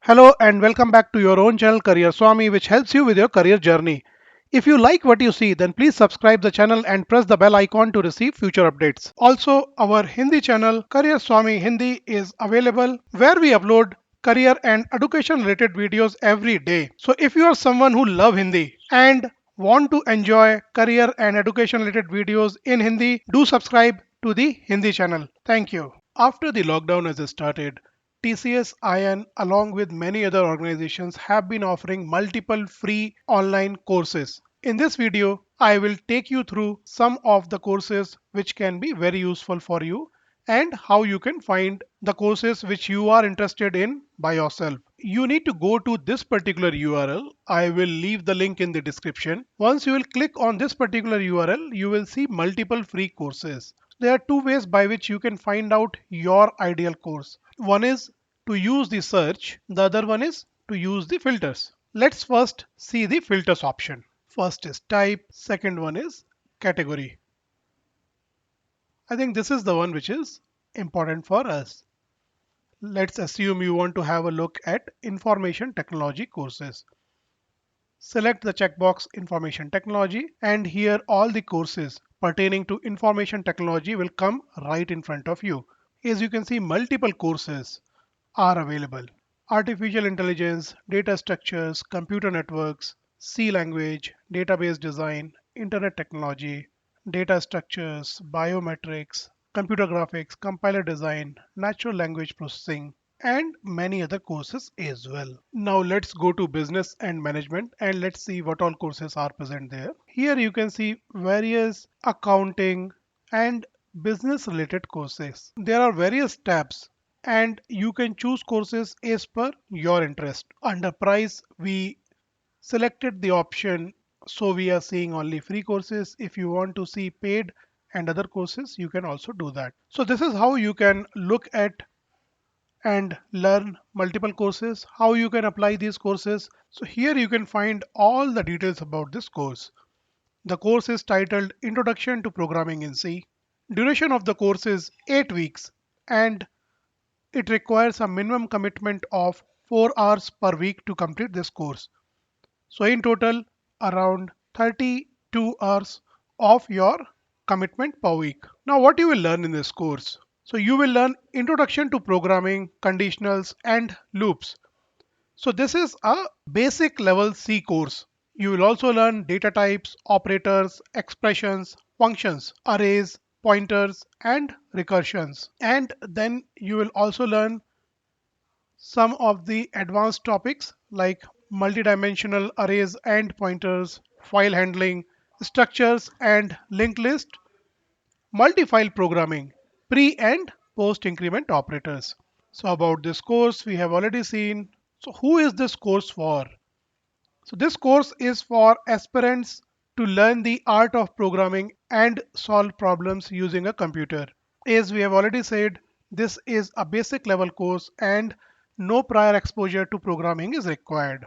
Hello and welcome back to your own channel Career Swami, which helps you with your career journey. If you like what you see, then please subscribe the channel and press the bell icon to receive future updates. Also, our Hindi channel Career Swami Hindi is available where we upload career and education related videos every day. So if you are someone who love Hindi and want to enjoy career and education related videos in Hindi, do subscribe to the Hindi channel. Thank you. After the lockdown has started, TCS IN along with many other organizations have been offering multiple free online courses. In this video, I will take you through some of the courses which can be very useful for you and how you can find the courses which you are interested in by yourself. You need to go to this particular URL. I will leave the link in the description. Once you will click on this particular URL, you will see multiple free courses. There are two ways by which you can find out your ideal course. One is to use the search, the other one is to use the filters. Let's first see the filters option. First is type, second one is category. I think this is the one which is important for us. Let's assume you want to have a look at information technology courses. Select the checkbox information technology and here all the courses pertaining to information technology will come right in front of you. As you can see, multiple courses are available. Artificial intelligence, data structures, computer networks, C language, database design, internet technology, data structures, biometrics, computer graphics, compiler design, natural language processing, and many other courses as well. Now let's go to business and management and let's see what all courses are present there. Here you can see various accounting and business related courses. There are various tabs and you can choose courses as per your interest. Under price, we selected the option so we are seeing only free courses. If you want to see paid and other courses, you can also do that. So this is how you can look at and learn multiple courses, how you can apply these courses. So here you can find all the details about this course. The course is titled Introduction to Programming in C. Duration of the course is 8 weeks and it requires a minimum commitment of 4 hours per week to complete this course. So in total, around 32 hours of your commitment per week. Now what you will learn in this course? So you will learn introduction to programming, conditionals and loops. So this is a basic level C course. You will also learn data types, operators, expressions, functions, arrays, pointers and recursions. And then you will also learn some of the advanced topics like multidimensional arrays and pointers, file handling, structures and linked list, multi-file programming, pre and post increment operators. So about this course we have already seen. So who is this course for? So this course is for aspirants to learn the art of programming and solve problems using a computer. As we have already said, this is a basic level course and no prior exposure to programming is required.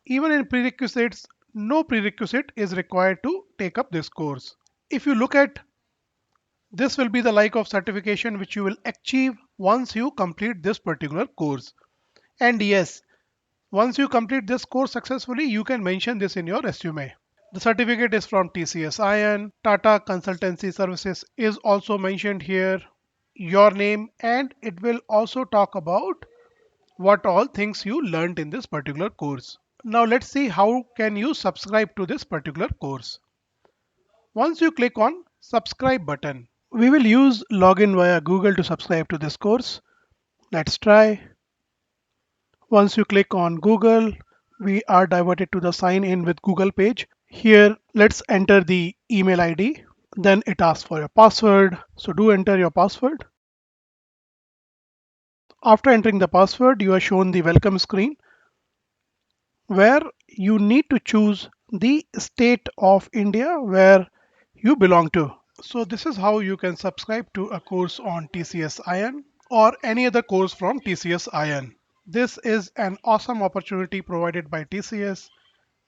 Even in prerequisites, no prerequisite is required to take up this course. If you look at this will be the like of certification which you will achieve once you complete this particular course. And yes, once you complete this course successfully, you can mention this in your resume. The certificate is from TCS IN. Tata Consultancy Services is also mentioned here, your name, and it will also talk about what all things you learned in this particular course. Now let's see how can you subscribe to this particular course. Once you click on subscribe button, we will use login via Google to subscribe to this course. Let's try. Once you click on Google, we are diverted to the sign in with Google page. Here, let's enter the email ID. Then it asks for your password. So do enter your password. After entering the password, you are shown the welcome screen where you need to choose the state of India where you belong to. So this is how you can subscribe to a course on TCS IN or any other course from TCS IN. This is an awesome opportunity provided by TCS.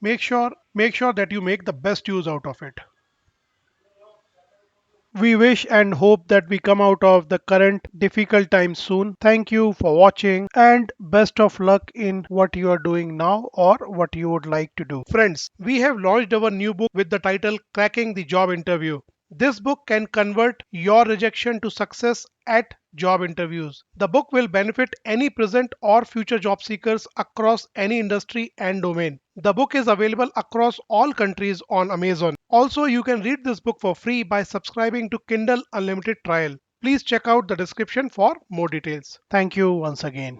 Make sure that you make the best use out of it. We wish and hope that we come out of the current difficult times soon. Thank you for watching and best of luck in what you are doing now or what you would like to do. Friends, we have launched our new book with the title Cracking the Job Interview. This book can convert your rejection to success at job interviews. The book will benefit any present or future job seekers across any industry and domain. The book is available across all countries on Amazon. Also, you can read this book for free by subscribing to Kindle Unlimited Trial. Please check out the description for more details. Thank you once again.